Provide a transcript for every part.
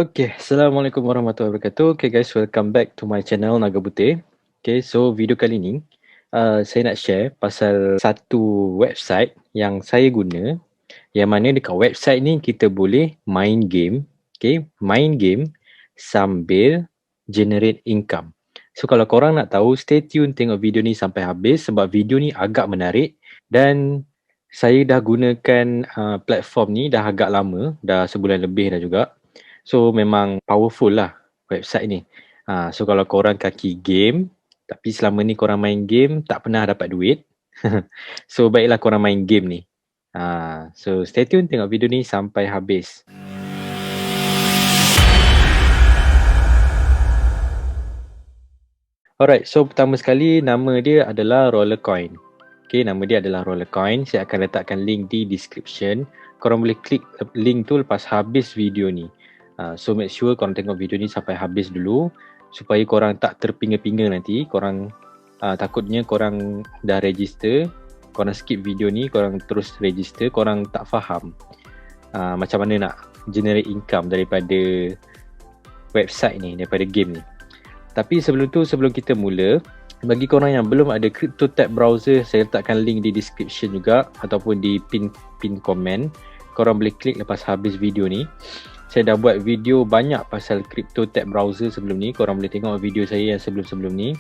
Okay, Assalamualaikum warahmatullahi wabarakatuh. Okay guys, welcome back to my channel Naga Putih. Okay, so video kali ni saya nak share pasal satu website yang saya guna, yang mana dekat website ni kita boleh main game. Okay, main game sambil generate income. So kalau korang nak tahu, stay tune tengok video ni sampai habis sebab video ni agak menarik dan saya dah gunakan platform ni dah agak lama, dah sebulan lebih dah juga. So memang powerful lah website ni. So kalau korang kaki game, tapi selama ni korang main game tak pernah dapat duit. So baiklah korang main game ni. So stay tune tengok video ni sampai habis. Alright, so pertama sekali nama dia adalah Rollercoin. Okay, nama dia adalah Rollercoin. Saya akan letakkan link di description. Korang boleh klik link tu lepas habis video ni. So make sure korang tengok video ni sampai habis dulu supaya korang tak terpinga-pinga nanti. Korang takutnya korang dah register, korang skip video ni, korang terus register, korang tak faham macam mana nak generate income daripada website ni, daripada game ni. Tapi sebelum tu, sebelum kita mula, bagi korang yang belum ada CryptoTab browser, saya letakkan link di description juga ataupun di pin komen. Korang boleh klik lepas habis video ni. Saya dah buat video banyak pasal CryptoTab browser sebelum ni. Korang boleh tengok video saya yang sebelum-sebelum ni.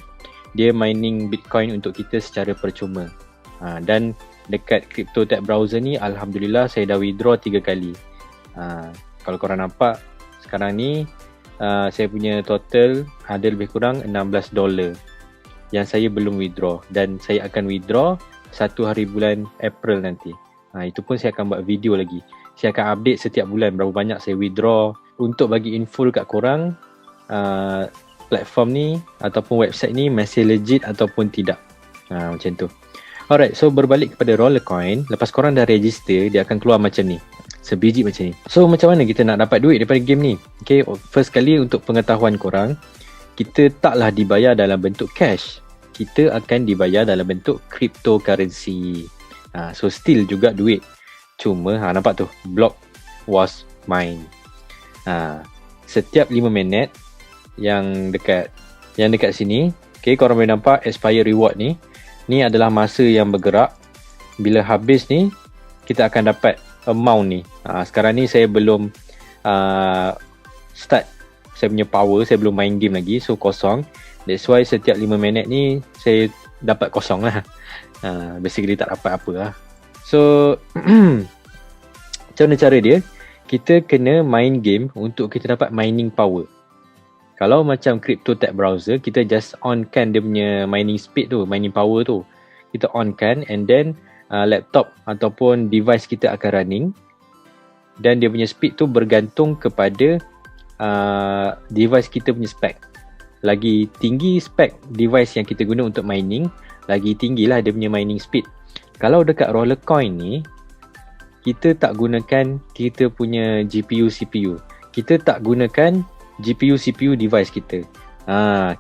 Dia mining Bitcoin untuk kita secara percuma. Dan dekat CryptoTab browser ni, Alhamdulillah saya dah withdraw 3 kali. Kalau korang nampak sekarang ni, saya punya total ada lebih kurang $16 yang saya belum withdraw. Dan saya akan withdraw 1 hari bulan April nanti. Itu pun saya akan buat video lagi. Saya akan update setiap bulan berapa banyak saya withdraw untuk bagi info dekat korang platform ni ataupun website ni masih legit ataupun tidak. Macam tu. Alright, so berbalik kepada Rollercoin, lepas korang dah register, dia akan keluar macam ni. Sebiji macam ni. So macam mana kita nak dapat duit daripada game ni? Okay, first kali untuk pengetahuan korang, kita taklah dibayar dalam bentuk cash. Kita akan dibayar dalam bentuk cryptocurrency. So still juga duit. Cuma nampak tu, block was mine. Setiap 5 minit yang dekat sini, okay, korang boleh nampak expire reward ni. Ni adalah masa yang bergerak. Bila habis ni, kita akan dapat amount ni. Sekarang ni saya belum start saya punya power, saya belum main game lagi, so kosong. That's why setiap 5 minit ni saya dapat kosong lah. Basically tak dapat apa lah. So macam mana cara dia? Kita kena main game untuk kita dapat mining power. Kalau macam CryptoTab browser, kita just on kan dia punya mining speed tu, mining power tu. Kita on kan and then laptop ataupun device kita akan running. Dan dia punya speed tu bergantung kepada device kita punya spek. Lagi tinggi spek device yang kita guna untuk mining, lagi tinggilah dia punya mining speed. Kalau dekat Rollercoin ni, kita tak gunakan kita punya GPU CPU. Kita tak gunakan GPU CPU device kita.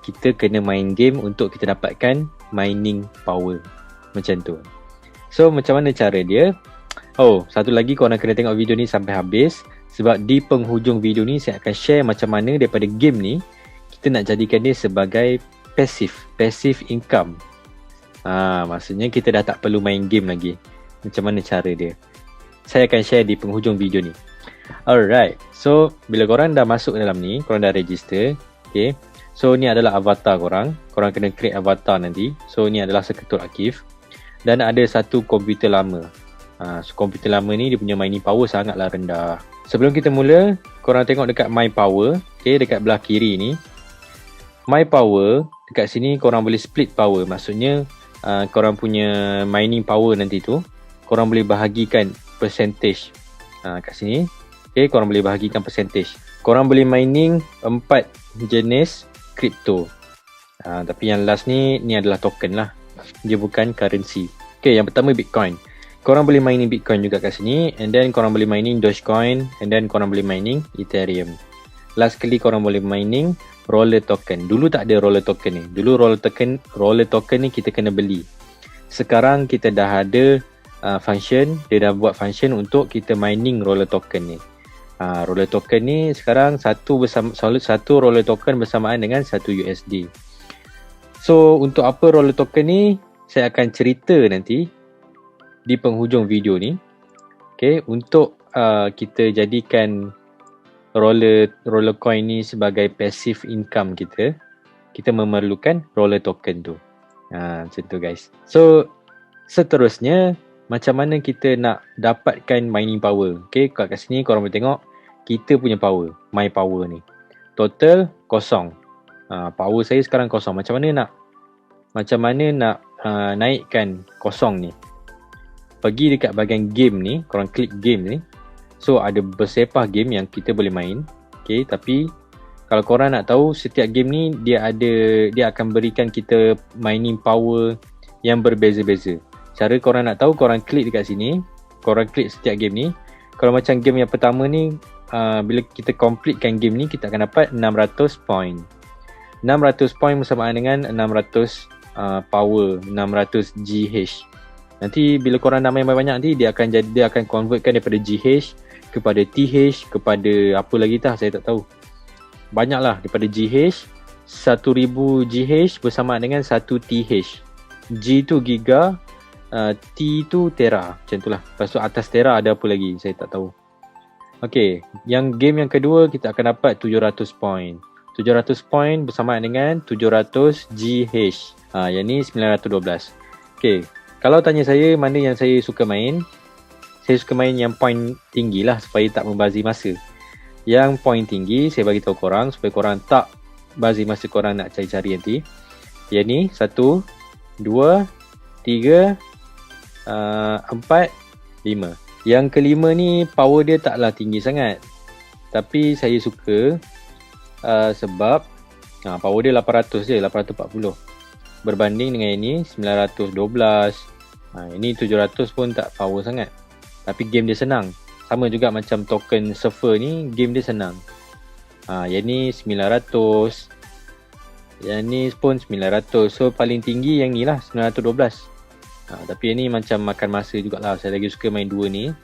Kita kena main game untuk kita dapatkan mining power. Macam tu. So macam mana cara dia? Satu lagi korang kena tengok video ni sampai habis. Sebab di penghujung video ni saya akan share macam mana daripada game ni kita nak jadikan dia sebagai passive income. Maksudnya kita dah tak perlu main game lagi. Macam mana cara dia? Saya akan share di penghujung video ni. Alright, so bila korang dah masuk dalam ni, korang dah register, okay. So ni adalah avatar korang. Korang kena create avatar nanti. So ni adalah seketul akif. Dan ada satu komputer lama. So komputer lama ni dia punya mining power sangatlah rendah. Sebelum kita mula, korang tengok dekat my power, okay, dekat belah kiri ni. My power, dekat sini korang boleh split power. Maksudnya korang punya mining power nanti tu, korang boleh bahagikan percentage. Kat sini, okay, korang boleh bahagikan percentage. Korang boleh mining 4 jenis crypto. Tapi yang last ni adalah token lah. Dia bukan currency. Okay, yang pertama Bitcoin. Korang boleh mining Bitcoin juga kat sini. And then korang boleh mining Dogecoin. And then korang boleh mining Ethereum. Last kali korang boleh mining Roller Token. Dulu tak ada Roller Token ni. Dulu Roller Token ni kita kena beli. Sekarang kita dah ada function. Dia dah buat function untuk kita mining Roller Token ni. Roller token ni sekarang satu roller token bersamaan dengan 1 USD. So untuk apa roller token ni, saya akan cerita nanti di penghujung video ni. Okay, untuk kita jadikan roller coin ni sebagai passive income kita memerlukan roller token tu. Macam tu guys. So seterusnya, macam mana kita nak dapatkan mining power. Okay, kat sini korang boleh tengok kita punya power, my power ni. Total kosong. Power saya sekarang kosong. Macam mana nak naikkan kosong ni? Pergi dekat bahagian game ni, korang klik game ni. So ada bersepah game yang kita boleh main. Okay, tapi kalau korang nak tahu, setiap game ni dia akan berikan kita mining power yang berbeza-beza. Cara korang nak tahu, korang klik dekat sini, korang klik setiap game ni. Kalau macam game yang pertama ni, bila kita completekan game ni, kita akan dapat 600 point. 600 point bersamaan dengan 600 power, 600 GH. Nanti bila korang nak main banyak nanti, dia akan convertkan daripada GH kepada TH kepada apa lagi saya tak tahu. Banyaklah daripada GH, 1000 GH bersamaan dengan 1 TH. G tu giga, T tu tera, macam itulah. Lepas tu atas tera ada apa lagi, saya tak tahu. Okay, game yang kedua kita akan dapat 700 point. 700 point bersamaan dengan 700 GH. Yang ni 912. Okay, kalau tanya saya mana yang saya suka main, saya suka main yang point tinggi lah supaya tak membazir masa. Yang point tinggi saya bagi tahu korang supaya korang tak bazir masa korang nak cari-cari nanti. Yang ni 1, 2, 3, 4, 5. Yang kelima ni power dia taklah tinggi sangat, tapi saya suka sebab power dia 800 je, 840 berbanding dengan ini 912. Ini 700 pun tak power sangat, tapi game dia senang. Sama juga macam token surfer ni, game dia senang. Yang ni 900, yang ni pun 900. So paling tinggi yang ni lah, 912. Tapi yang ni macam makan masa jugalah. Saya lagi suka main dua ni,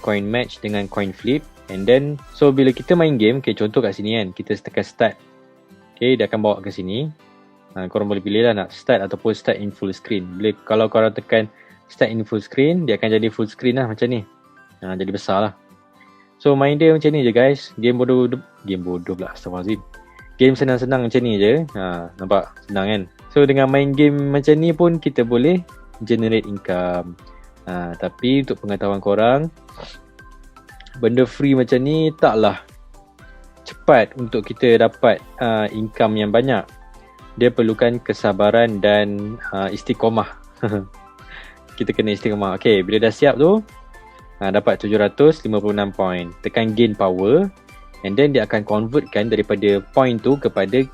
coin match dengan coin flip. And then, so bila kita main game, okay, contoh kat sini kan, kita tekan start. Okay, dia akan bawa ke sini. Korang boleh pilih lah nak start ataupun start in full screen. Kalau korang tekan start in full screen, dia akan jadi full screen lah macam ni. Jadi besar lah. So main dia macam ni je guys. Game bodoh pula, astagfirullahaladzim. Game senang-senang macam ni je. Nampak senang kan? So dengan main game macam ni pun kita boleh generate income. Tapi untuk pengetahuan korang, benda free macam ni taklah cepat untuk kita dapat income yang banyak. Dia perlukan kesabaran dan istiqomah. Kita kena istiqomah. Okay, bila dah siap tu, dapat 756 point. Tekan gain power, and then dia akan convertkan daripada point tu kepada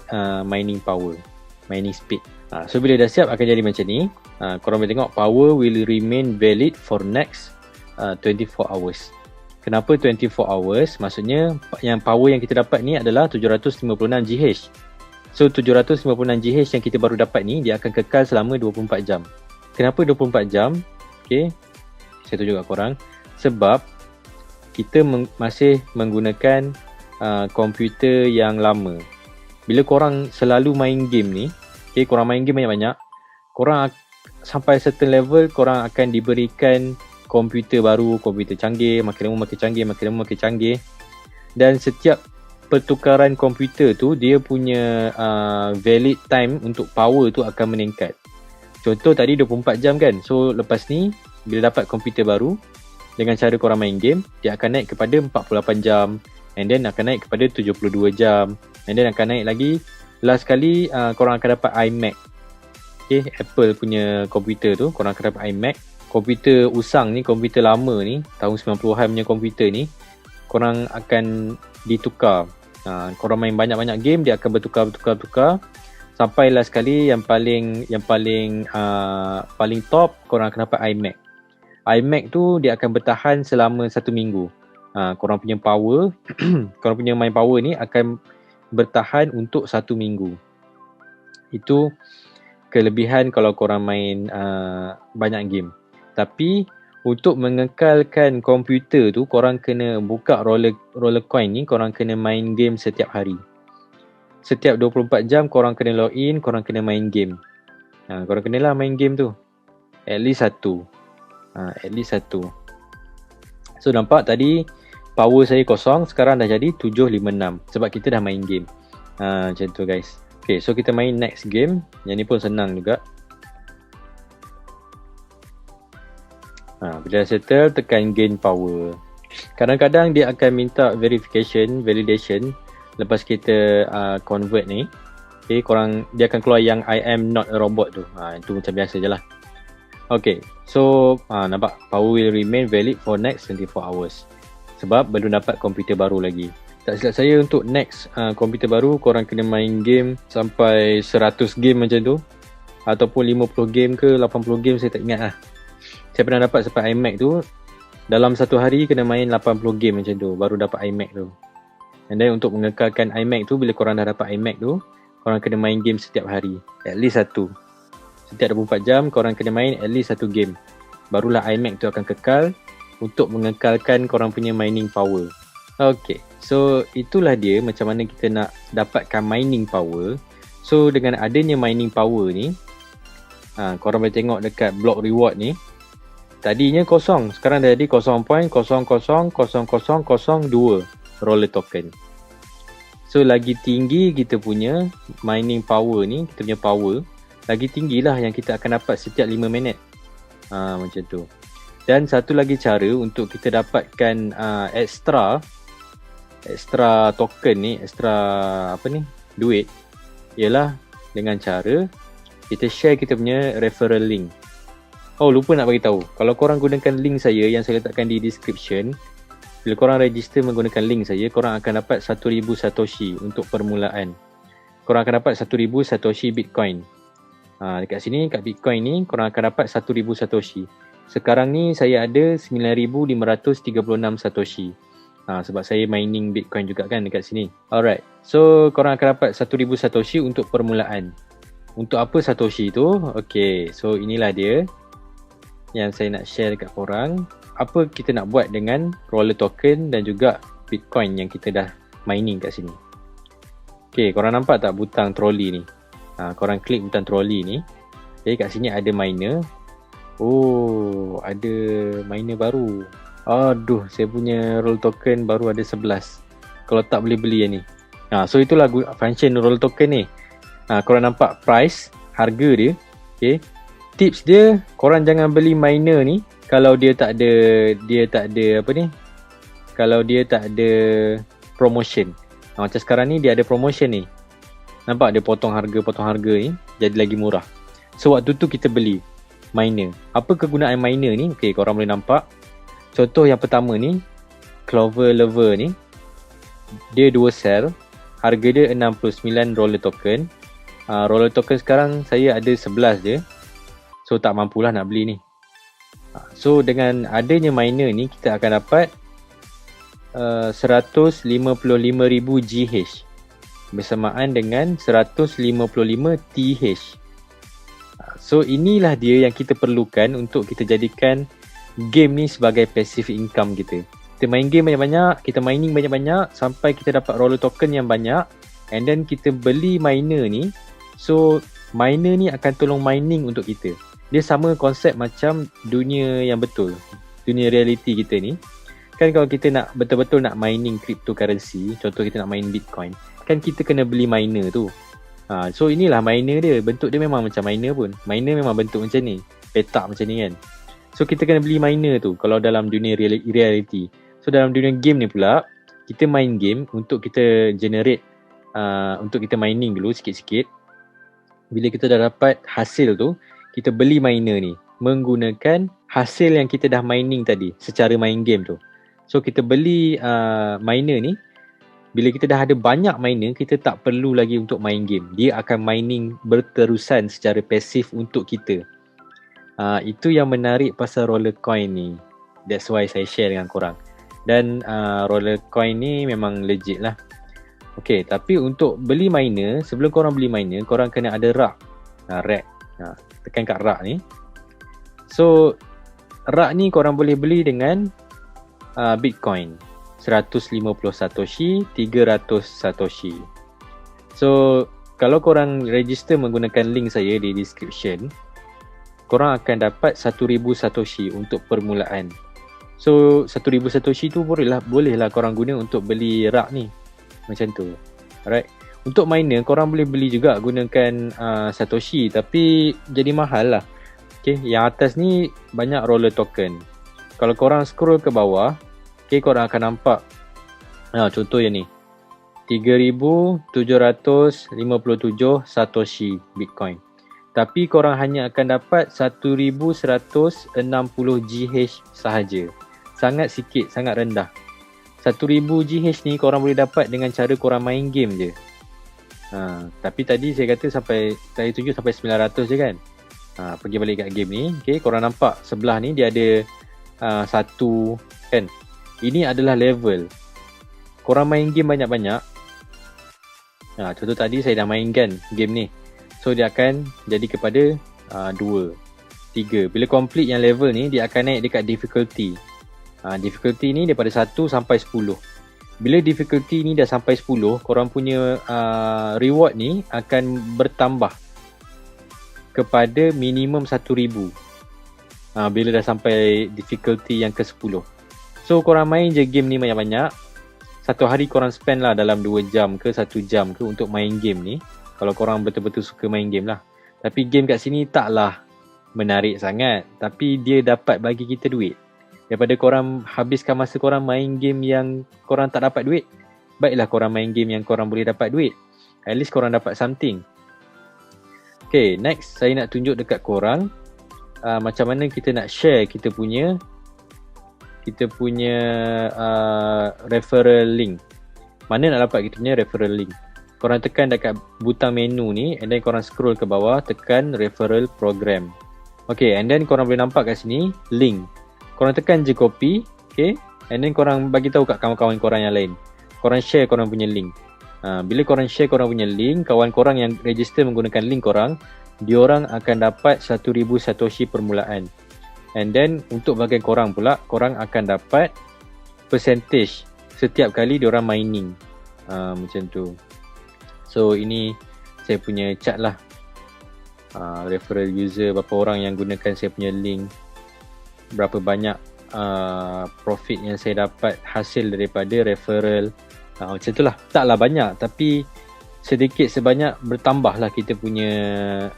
mining power, mining speed. So bila dah siap akan jadi macam ni. Korang boleh tengok power will remain valid for next 24 hours. Kenapa 24 hours? Maksudnya yang power yang kita dapat ni adalah 756 GH. So 756 GH yang kita baru dapat ni, dia akan kekal selama 24 jam. Kenapa 24 jam? Okay, saya tunjuk kat korang. Sebab kita masih menggunakan komputer yang lama. Bila korang selalu main game ni, okay, korang main game banyak-banyak, korang sampai certain level, korang akan diberikan komputer baru, komputer canggih, makin lama makin canggih, makin lama makin canggih. Dan setiap pertukaran komputer tu, dia punya valid time untuk power tu akan meningkat. Contoh tadi 24 jam kan. So lepas ni, bila dapat komputer baru, dengan cara korang main game, dia akan naik kepada 48 jam, and then akan naik kepada 72 jam, and then akan naik lagi. Last kali korang akan dapat iMac. Okay, Apple punya komputer tu, korang akan dapat iMac. Komputer usang ni, komputer lama ni, tahun 90-an punya komputer ni, korang akan ditukar. Korang main banyak-banyak game, dia akan bertukar sampai last kali yang paling top, korang akan dapat iMac. iMac tu dia akan bertahan selama 1 minggu. Korang punya power korang punya main power ni akan bertahan untuk 1 minggu. Itu kelebihan kalau korang main banyak game. Tapi Untuk mengekalkan komputer tu, korang kena buka roller coin ni, korang kena main game setiap hari. Setiap 24 jam korang kena login, korang kena main game. Korang kenalah main game tu. At least satu. At least satu. So nampak tadi power saya kosong, sekarang dah jadi 756 sebab kita dah main game. Macam tu guys. Okay, so kita main next game. Yang ni pun senang juga. Bila dah settle, tekan gain power. Kadang-kadang dia akan minta validation lepas kita convert ni. Okay, dia akan keluar yang I am not a robot tu. Itu macam biasa je lah. Okay, so nampak power will remain valid for next 24 hours. Sebab belum dapat komputer baru lagi. Tak silap saya, untuk next komputer baru, korang kena main game sampai 100 game macam tu. Ataupun 50 game ke 80 game, saya tak ingat lah. Saya pernah dapat sampai iMac tu, dalam satu hari kena main 80 game macam tu, baru dapat iMac tu. And then untuk mengekalkan iMac tu, bila korang dah dapat iMac tu, korang kena main game setiap hari, at least satu. Setiap 24 jam korang kena main at least satu game. Barulah iMac tu akan kekal untuk mengekalkan korang punya mining power. Okay, so itulah dia macam mana kita nak dapatkan mining power. So dengan adanya mining power ni, korang boleh tengok dekat block reward ni, tadinya kosong, sekarang dah jadi 0.000002 roller token. So lagi tinggi kita punya mining power ni, kita punya power lagi tinggilah yang kita akan dapat setiap 5 minit. Macam tu. Dan satu lagi cara untuk kita dapatkan extra token ni, duit, ialah dengan cara kita share kita punya referral link. Lupa nak bagi tahu. Kalau korang gunakan link saya yang saya letakkan di description, bila korang register menggunakan link saya, korang akan dapat 1000 Satoshi untuk permulaan. Korang akan dapat 1000 Satoshi Bitcoin. Dekat sini, kat Bitcoin ni, korang akan dapat 1000 Satoshi. Sekarang ni saya ada 9536 Satoshi. Sebab saya mining Bitcoin juga kan dekat sini. Alright, so korang akan dapat 1000 Satoshi untuk permulaan. Untuk apa Satoshi tu? Okay, so inilah dia yang saya nak share dekat korang. Apa kita nak buat dengan roller token dan juga Bitcoin yang kita dah mining kat sini. Okay, korang nampak tak butang troli ni? Korang klik butang troli ni. Okay, kat sini ada miner. Ada miner baru. Aduh, saya punya roller token baru ada 11. Kalau tak boleh beli yang ni. So itulah function roller token ni. Korang nampak price, harga dia. Okay. Tips dia, korang jangan beli miner ni kalau dia tak ada kalau dia tak ada promotion. Macam sekarang ni dia ada promotion ni. Nampak dia potong harga ni jadi lagi murah. So waktu tu kita beli miner. Apa kegunaan miner ni? Okay, korang boleh nampak. Contoh yang pertama ni, Clover Lover ni, dia 2 sell. Harga dia 69 roller token. Roller token sekarang saya ada 11 je. So tak mampulah nak beli ni. So dengan adanya miner ni, kita akan dapat 155,000 GH bersamaan dengan 155 TH. So inilah dia yang kita perlukan untuk kita jadikan game ni sebagai passive income kita. Kita main game banyak-banyak, kita mining banyak-banyak sampai kita dapat roller token yang banyak, and then kita beli miner ni. So miner ni akan tolong mining untuk kita. Dia sama konsep macam dunia yang betul, dunia reality kita ni. Kan kalau kita nak betul-betul nak mining cryptocurrency, contoh kita nak main Bitcoin, kan kita kena beli miner tu. So inilah miner dia. Bentuk dia memang macam miner pun. Miner memang bentuk macam ni, petak macam ni kan. So kita kena beli miner tu kalau dalam dunia reality. So dalam dunia game ni pula, kita main game untuk kita generate, untuk kita mining dulu sikit-sikit. Bila kita dah dapat hasil tu, kita beli miner ni menggunakan hasil yang kita dah mining tadi secara main game tu. So kita beli miner ni. Bila kita dah ada banyak miner, kita tak perlu lagi untuk main game. Dia akan mining berterusan secara pasif untuk kita. Itu yang menarik pasal roller coin ni. That's why saya share dengan korang. Dan roller coin ni memang legit lah. Okay, tapi untuk beli miner, sebelum korang beli miner, korang kena ada rak. Tekan kat rak ni. So rak ni korang boleh beli dengan Bitcoin 150 Satoshi, 300 Satoshi. So kalau korang register menggunakan link saya di description, korang akan dapat 1000 Satoshi untuk permulaan. So 1000 Satoshi tu bolehlah korang guna untuk beli rak ni. Macam tu. Alright. Untuk miner korang boleh beli juga gunakan Satoshi, tapi jadi mahal lah. Okay, yang atas ni banyak roller token. Kalau korang scroll ke bawah, okay, korang akan nampak contoh yang ni 3757 Satoshi Bitcoin. Tapi korang hanya akan dapat 1160 GH sahaja. Sangat sikit, sangat rendah. 1000 GH ni korang boleh dapat dengan cara korang main game je. Tapi tadi saya kata saya tunjuk sampai 900 je kan. Pergi balik kat game ni. Okay, korang nampak sebelah ni dia ada satu kan. Ini adalah level. Korang main game banyak-banyak. Contoh tadi saya dah mainkan game ni. So dia akan jadi kepada 2, 3. Bila complete yang level ni, dia akan naik dekat difficulty. Difficulty ni daripada 1 sampai 10. Bila difficulty ni dah sampai 10, korang punya reward ni akan bertambah kepada minimum 1000. Bila dah sampai difficulty yang ke-10. So korang main je game ni banyak-banyak. Satu hari korang spend lah dalam 2 jam ke 1 jam ke untuk main game ni. Kalau korang betul-betul suka main game lah. Tapi game kat sini taklah menarik sangat. Tapi dia dapat bagi kita duit. Daripada korang habiskan masa korang main game yang korang tak dapat duit, baiklah korang main game yang korang boleh dapat duit. At least korang dapat something. Okay, next saya nak tunjuk dekat korang macam mana kita nak share kita punya referral link. Mana nak dapat kita punya referral link? Korang tekan dekat butang menu ni, and then korang scroll ke bawah, tekan referral program. Okay, and then korang boleh nampak kat sini link. Korang tekan je copy, okay, and then korang bagi tahu kat kawan-kawan korang yang lain. Korang share korang punya link. Bila korang share korang punya link, kawan korang yang register menggunakan link korang, diorang akan dapat 1000 Satoshi permulaan. And then untuk bahagian korang pula, korang akan dapat percentage setiap kali diorang mining. Macam tu. So ini saya punya chart lah. Referral user, berapa orang yang gunakan saya punya link, berapa banyak profit yang saya dapat hasil daripada referral. Macam tu lah. Taklah banyak, tapi sedikit sebanyak bertambahlah kita punya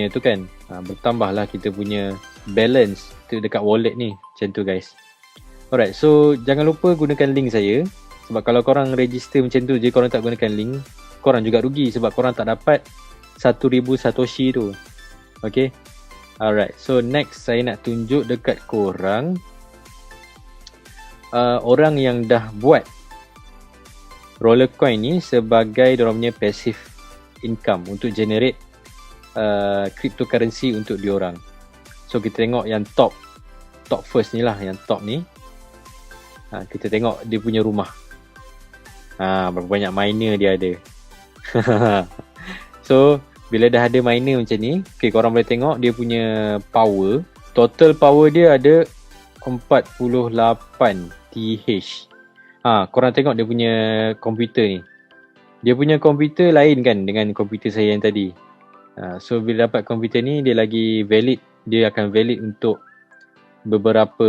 tu kan. Bertambahlah kita punya balance tu dekat wallet ni. Macam tu guys. Alright, so jangan lupa gunakan link saya. Sebab kalau korang register macam tu je, korang tak gunakan link, korang juga rugi sebab korang tak dapat 1000 Satoshi tu. Okay. Alright, so next saya nak tunjuk dekat korang orang yang dah buat Rollercoin ni sebagai diorang punya passive income untuk generate cryptocurrency untuk diorang. So kita tengok yang top first ni lah, yang top ni. Kita tengok dia punya rumah. Berapa banyak miner dia ada. So bila dah ada miner macam ni, okay, korang boleh tengok dia punya power. Total power dia ada 48 TH. Korang tengok dia punya komputer ni. Dia punya komputer lain kan dengan komputer saya yang tadi. So bila dapat komputer ni, dia lagi valid. Dia akan valid untuk beberapa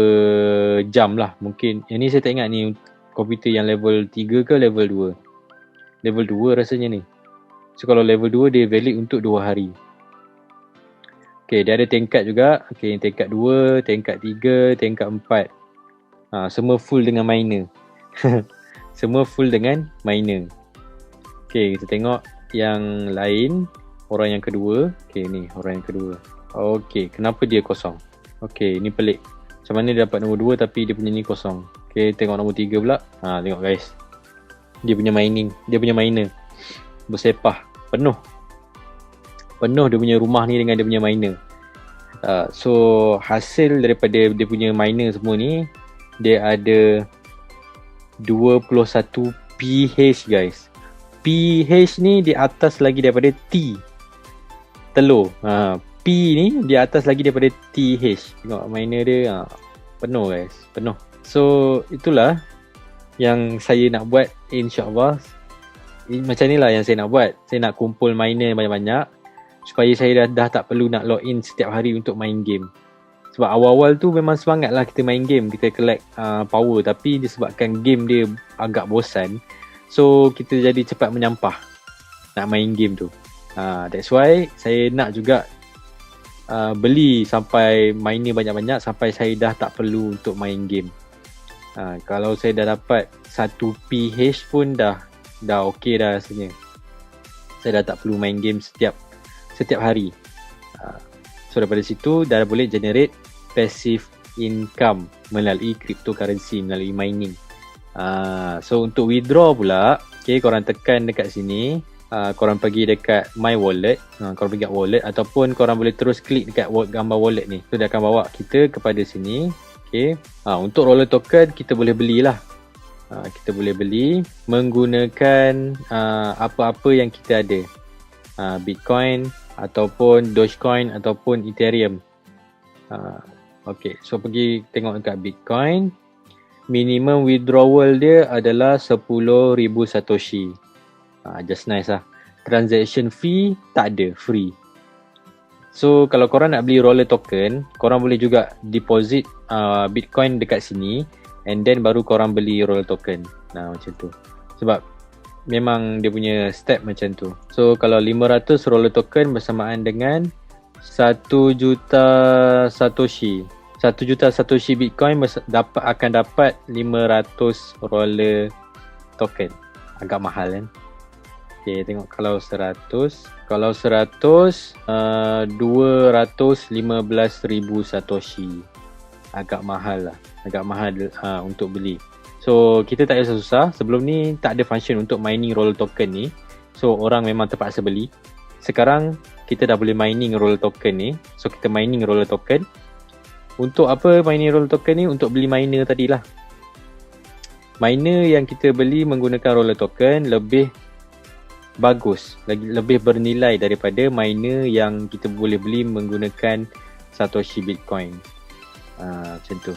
jam lah. Mungkin yang ni saya tak ingat ni komputer yang level 3 ke level 2. Level 2 rasanya ni. So kalau level 2 dia valid untuk 2 hari. Okay, dia ada tingkat juga. Okay, tingkat 2, tingkat 3, tingkat 4. Semua full dengan miner. Semua full dengan miner. Okay, kita tengok yang lain. Orang yang kedua. Okay, ni orang yang kedua. Okay, kenapa dia kosong? Okay, ni pelik. Macam mana dia dapat nombor 2 tapi dia punya ni kosong. Okay, tengok nombor 3 pula. Tengok guys. Dia punya mining. Dia punya miner bersepah. Penuh dia punya rumah ni dengan dia punya miner. So hasil daripada dia punya miner semua ni, dia ada 21 PH guys. PH ni di atas lagi daripada T, telur. P ni di atas lagi daripada TH. Tengok miner dia penuh guys, penuh. So itulah yang saya nak buat, insyaAllah. Macam ni lah yang saya nak buat. Saya nak kumpul miner banyak-banyak supaya saya dah tak perlu nak login setiap hari untuk main game. Sebab awal-awal tu memang semangat lah kita main game, kita collect power. Tapi disebabkan game dia agak bosan, so kita jadi cepat menyampah nak main game tu. That's why saya nak juga beli sampai miner banyak-banyak sampai saya dah tak perlu untuk main game. Kalau saya dah dapat 1 PH pun dah okey dah rasanya. Saya dah tak perlu main game setiap hari. So daripada situ dah boleh generate passive income melalui cryptocurrency, melalui mining. So untuk withdraw pula, okay, korang tekan dekat sini, korang pergi dekat my wallet, korang pergi kat wallet ataupun korang boleh terus klik dekat gambar wallet ni. So dia akan bawa kita kepada sini. Okay. Untuk roller token kita boleh belilah. Kita boleh beli menggunakan apa-apa yang kita ada. Bitcoin ataupun Dogecoin ataupun Ethereum. Okay, so pergi tengok dekat Bitcoin. Minimum withdrawal dia adalah 10,000 Satoshi. Just nice lah. Transaction fee tak ada, free. So kalau korang nak beli roller token, korang boleh juga deposit Bitcoin dekat sini and then baru korang beli roller token. Macam tu. Sebab memang dia punya step macam tu. So kalau 500 roller token bersamaan dengan 1 juta Satoshi. 1 juta Satoshi Bitcoin akan dapat 500 roller token. Agak mahal kan? Okay, tengok kalau 100. Kalau 100, 215,000 Satoshi. Agak mahal lah. Agak mahal untuk beli. So kita tak payah susah. Sebelum ni tak ada function untuk mining roller token ni. So orang memang terpaksa beli. Sekarang kita dah boleh mining roller token ni. So kita mining roller token. Untuk apa mining roller token ni? Untuk beli miner tadilah. Miner yang kita beli menggunakan roller token lebih bagus, lebih bernilai daripada miner yang kita boleh beli menggunakan Satoshi Bitcoin. Macam tu.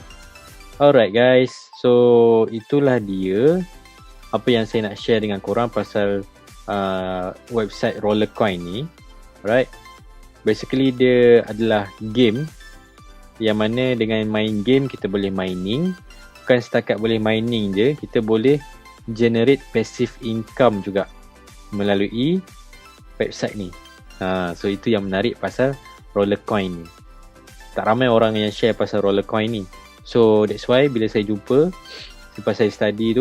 Alright guys, so itulah dia apa yang saya nak share dengan korang pasal website Rollercoin ni. Alright, basically dia adalah game yang mana dengan main game kita boleh mining. Bukan setakat boleh mining je, kita boleh generate passive income juga melalui website ni. So itu yang menarik pasal Rollercoin ni. Tak ramai orang yang share pasal Rollercoin ni. So that's why bila saya jumpa, lepas saya study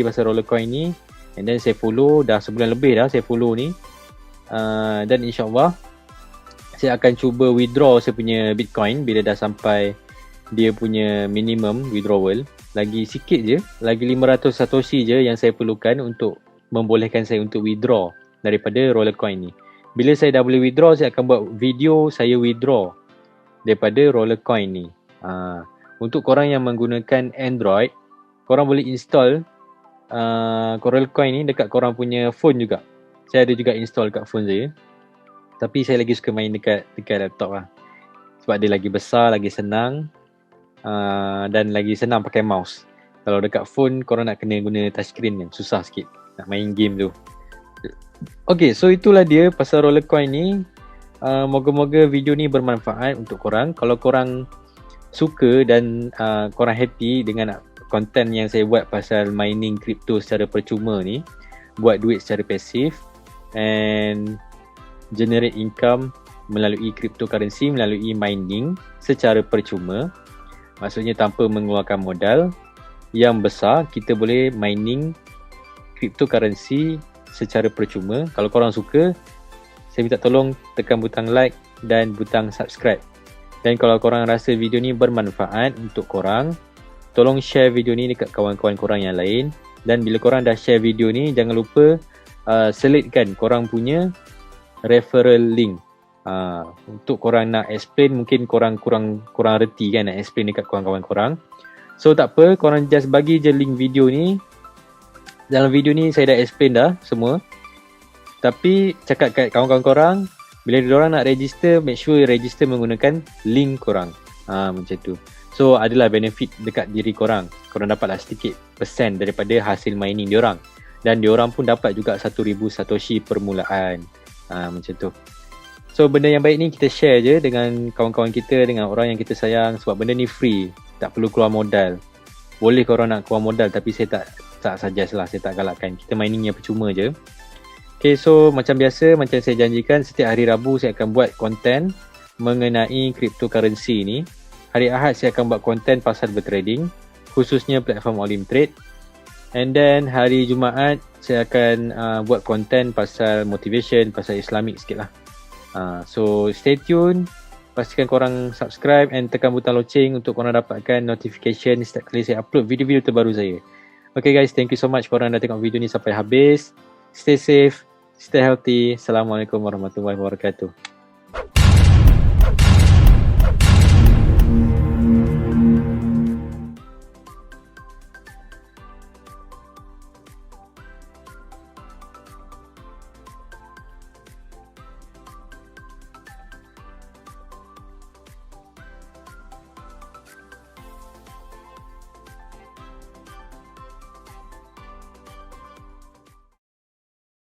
pasal Rollercoin ni, and then saya follow, dah sebulan lebih dah saya follow ni. Dan insyaAllah saya akan cuba withdraw saya punya Bitcoin bila dah sampai dia punya minimum withdrawal. Lagi sikit je, lagi 500 Satoshi je yang saya perlukan untuk membolehkan saya untuk withdraw daripada Rollercoin ni. Bila saya dah boleh withdraw, saya akan buat video saya withdraw daripada Rollercoin ni. Untuk korang yang menggunakan Android, korang boleh install Rollercoin ni dekat korang punya phone juga. Saya ada juga install dekat phone saya. Tapi saya lagi suka main dekat laptop lah. Sebab dia lagi besar, lagi senang, dan lagi senang pakai mouse. Kalau dekat phone, korang nak kena guna touchscreen kan, susah sikit nak main game tu. Okay, so itulah dia pasal Rollercoin ni. Moga-moga video ni bermanfaat untuk korang. Kalau korang suka dan korang happy dengan konten yang saya buat pasal mining crypto secara percuma ni, buat duit secara pasif and generate income melalui cryptocurrency, melalui mining secara percuma, maksudnya tanpa mengeluarkan modal yang besar, kita boleh mining cryptocurrency secara percuma. Kalau korang suka, saya minta tolong tekan butang like dan butang subscribe. Dan kalau korang rasa video ni bermanfaat untuk korang, tolong share video ni dekat kawan-kawan korang yang lain. Dan bila korang dah share video ni, jangan lupa selitkan korang punya referral link. Untuk korang nak explain, mungkin korang kurang reti kan nak explain dekat kawan-kawan korang. So tak apa, korang just bagi je link video ni. Dalam video ni saya dah explain dah semua. Tapi cakap kat kawan-kawan korang, Bila diorang nak register, make sure register menggunakan link korang. Macam tu. So adalah benefit dekat diri korang. Korang dapatlah sedikit persen daripada hasil mining diorang. Dan diorang pun dapat juga 1,000 Satoshi permulaan. Macam tu. So benda yang baik ni kita share je dengan kawan-kawan kita, dengan orang yang kita sayang. Sebab benda ni free, tak perlu keluar modal. Boleh korang nak keluar modal, tapi saya tak suggest lah, saya tak galakkan. Kita mining yang percuma je. Okay, so macam biasa, macam saya janjikan, setiap hari Rabu saya akan buat konten mengenai cryptocurrency ni. Hari Ahad saya akan buat konten pasal bertrading, khususnya platform Olim Trade. And then hari Jumaat saya akan buat konten pasal motivation, pasal Islamic sikit lah. So stay tune, pastikan korang subscribe and tekan butang loceng untuk korang dapatkan notification setiap kali saya upload video-video terbaru saya. Okay guys, thank you so much korang dah tengok video ni sampai habis. Stay safe, stay healthy. Assalamualaikum warahmatullahi wabarakatuh.